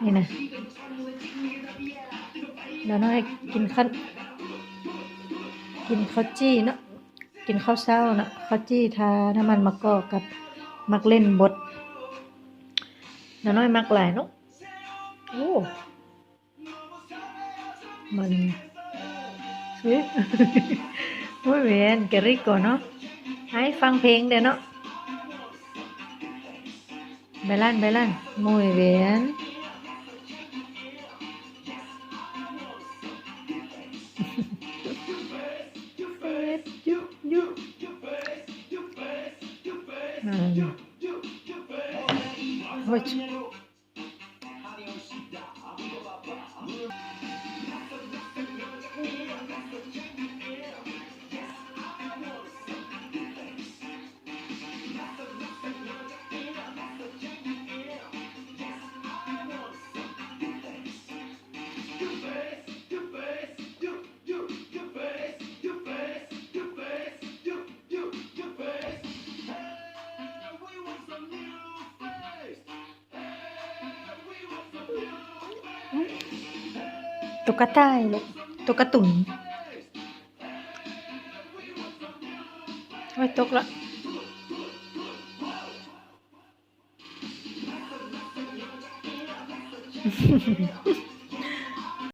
นี่นะเดี๋ยวน้อยกินข้าวจี้เนาะกินข้าวเช้าเนาะข้าวจี้ทาน้ำมันมะกอกกับมักเล่นบดเดี๋ยวน้อยมักหลายเนาะโอ้มันsí muy bien qué rico ¿no? Ahíฟังเพลงเดี๋ยวเนาะbailan muy bien Ôi,ตุ๊กตาลูกตุ๊กตุ่นโอ้ยตกละ